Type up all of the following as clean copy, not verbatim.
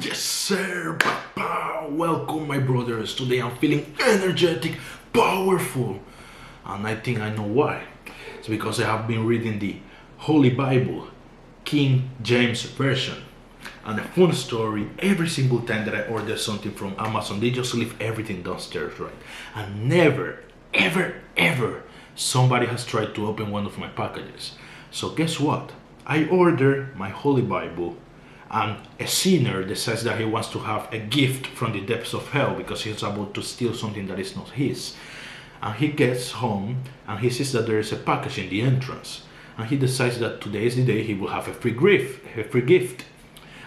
Yes, sir, papa. Welcome, my brothers. Today I'm feeling energetic, powerful, and I think I know why. It's because I have been reading the Holy Bible, King James Version. And a fun story, every single time that I order something from Amazon, they just leave everything downstairs, right? And never, ever, somebody has tried to open one of my packages. So guess what? I order my Holy Bible, and a sinner decides that he wants to have a gift from the depths of hell because he's about to steal something that is not his. And he gets home and he sees that there is a package in the entrance. And he decides that today is the day he will have a free gift.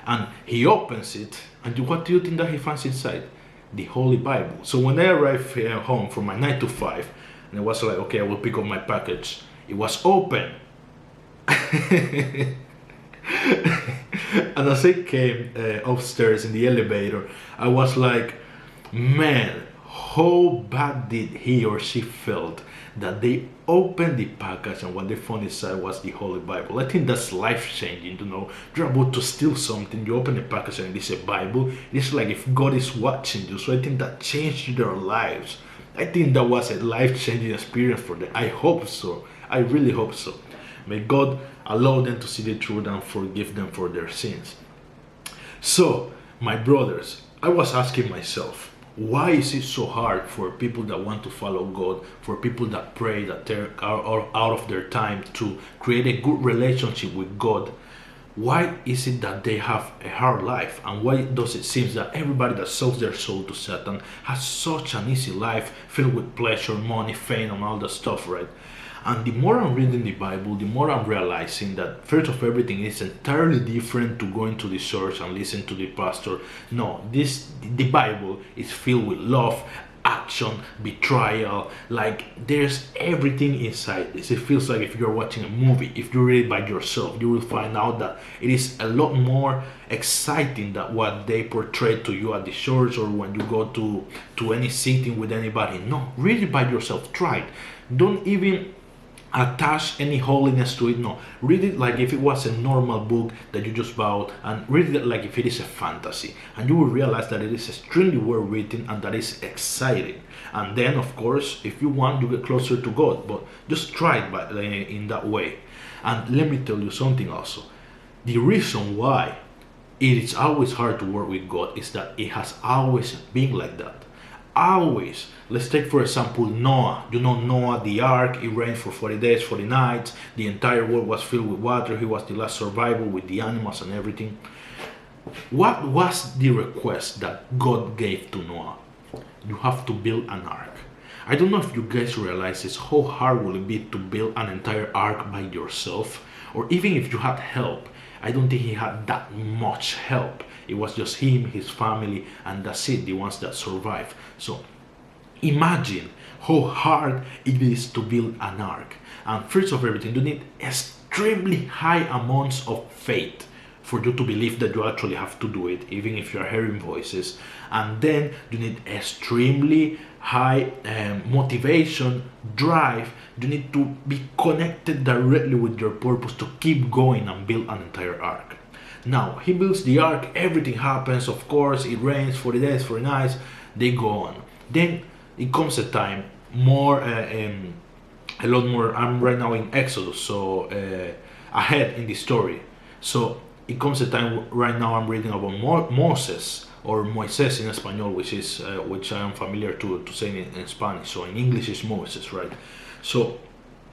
And he opens it, and what do you think that he finds inside? The Holy Bible. So when I arrived home from my 9 to 5, and I was like, okay, I will pick up my package, it was open. And as I came upstairs in the elevator, I was like, man, how bad did he or she felt that they opened the package and what they found inside was the Holy Bible. I think that's life-changing, You're about to steal something, you open the package and it's a Bible. It's like if God is watching you. So I think that changed their lives. I think that was a life-changing experience for them. I hope so. I really hope so. May God allow them to see the truth and forgive them for their sins. So, my brothers, I was asking myself, why is it so hard for people that want to follow God, for people that pray, that are out of their time to create a good relationship with God? Why is it that they have a hard life? And why does it seem that everybody that sells their soul to Satan has such an easy life filled with pleasure, money, fame, and all that stuff, right? And the more I'm reading the Bible, the more I'm realizing that first of everything is entirely different to going to the church and listen to the pastor. No, the Bible is filled with love, action, betrayal. Like there's everything inside this. It feels like if you're watching a movie, if you read it by yourself, you will find out that it is a lot more exciting than what they portray to you at the church or when you go to any sitting with anybody. No, read it by yourself. Try it. Don't even attach any holiness to it. No, read it like if it was a normal book that you just bought, and read it like if it is a fantasy, and you will realize that it is extremely well written and that is exciting. And then of course, if you want, you get closer to God, but just try it in that way. And let me tell you something also. The reason why it is always hard to work with God is that it has always been like that. Always. Let's take for example Noah. Noah, the ark, it rained for 40 days, 40 nights. The entire world was filled with water. He was the last survivor with the animals and everything. What was the request that God gave to Noah? You have to build an ark. I don't know if you guys realize this, how hard will it be to build an entire ark by yourself? Or even if you had help, I don't think he had that much help. It was just him, his family, and that's it, the ones that survived. So imagine how hard it is to build an ark. And first of everything, you need extremely high amounts of faith for you to believe that you actually have to do it, even if you are hearing voices. And then you need extremely high motivation, drive. You need to be connected directly with your purpose to keep going and build an entire ark. Now, he builds the ark, everything happens, of course, it rains 40 days, 40 nights, they go on. Then it comes a time, a lot more, I'm right now in Exodus, so ahead in the story. So it comes a time right now I'm reading about Moses, or Moisés in Espanol, which I am familiar to saying in Spanish. So in English it's Moses, right? So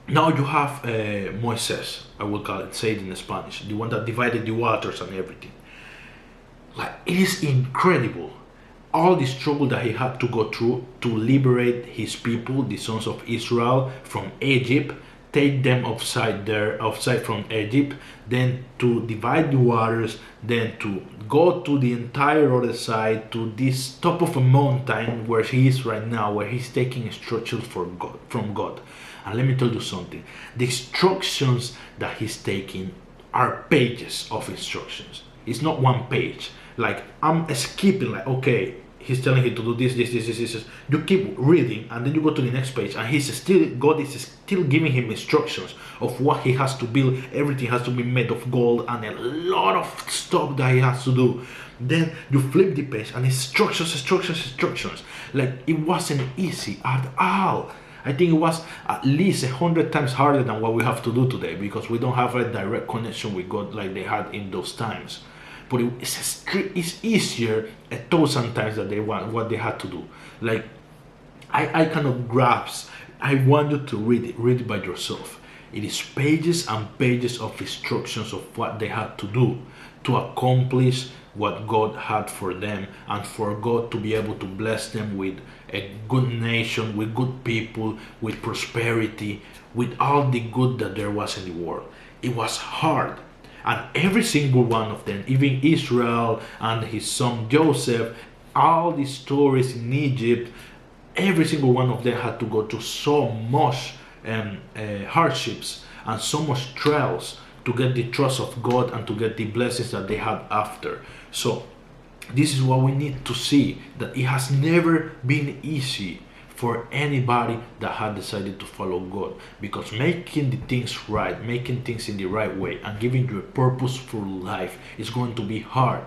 now you have Moisés, I will call it, say it in Spanish, the one that divided the waters and everything. Like, it is incredible, all the struggle that he had to go through to liberate his people, the sons of Israel, from Egypt, take them outside from Egypt, then to divide the waters, then to go to the entire other side, to this top of a mountain where he is right now, where he's taking instructions from God. And let me tell you something, the instructions that he's taking are pages of instructions. It's not one page. Like, I'm skipping, like, okay, he's telling you to do this. You keep reading, and then you go to the next page, and God is still giving him instructions of what he has to build. Everything has to be made of gold, and a lot of stuff that he has to do. Then you flip the page, and instructions. Like, it wasn't easy at all. I think it was at least 100 times harder than what we have to do today, because we don't have a direct connection with God like they had in those times. But it's easier 1,000 times that they want what they had to do. Like, I cannot grasp. I want you to read it by yourself. It is pages and pages of instructions of what they had to do to accomplish what God had for them, and for God to be able to bless them with a good nation, with good people, with prosperity, with all the good that there was in the world. It was hard. And every single one of them, even Israel and his son Joseph, all the stories in Egypt, every single one of them had to go through so much hardships and so much trials to get the trust of God and to get the blessings that they had after. So this is what we need to see, that it has never been easy for anybody that had decided to follow God, because making the things right, making things in the right way, and giving you a purposeful life is going to be hard.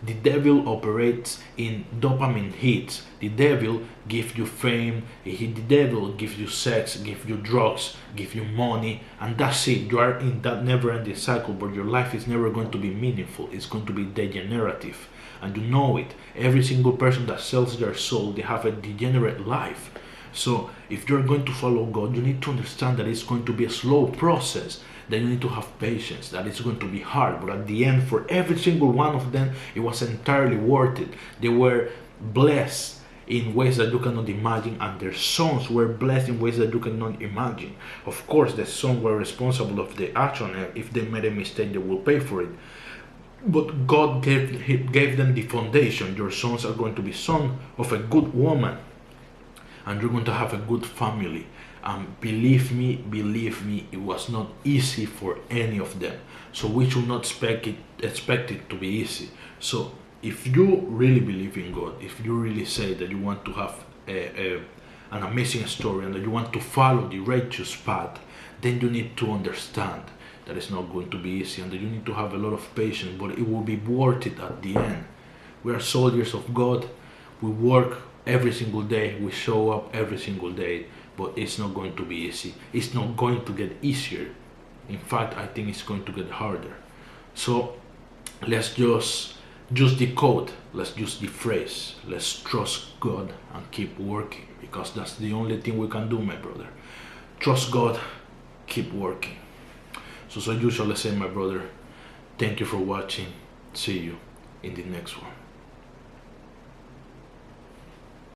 The devil operates in dopamine hits. The devil gives you fame. The devil gives you sex, gives you drugs, gives you money, and that's it. You are in that never-ending cycle, but your life is never going to be meaningful. It's going to be degenerative, and you know it. Every single person that sells their soul, they have a degenerate life. So if you're going to follow God, you need to understand that it's going to be a slow process, that you need to have patience, that it's going to be hard, but at the end, for every single one of them, it was entirely worth it. They were blessed in ways that you cannot imagine, and their sons were blessed in ways that you cannot imagine. Of course, the sons were responsible of the action. If they made a mistake, they will pay for it. But God gave them the foundation. Your sons are going to be sons of a good woman, and you're going to have a good family. Believe me, it was not easy for any of them. So we should not expect it to be easy. So if you really believe in God, if you really say that you want to have an amazing story, and that you want to follow the righteous path, then you need to understand that it's not going to be easy, and that you need to have a lot of patience, but it will be worth it at the end. We are soldiers of God. We work every single day. We show up every single day. But it's not going to be easy. It's not going to get easier. In fact, I think it's going to get harder. So let's just use the code. Let's use the phrase. Let's trust God and keep working, because that's the only thing we can do, my brother. Trust God, keep working. So usually I say, my brother, thank you for watching. See you in the next one.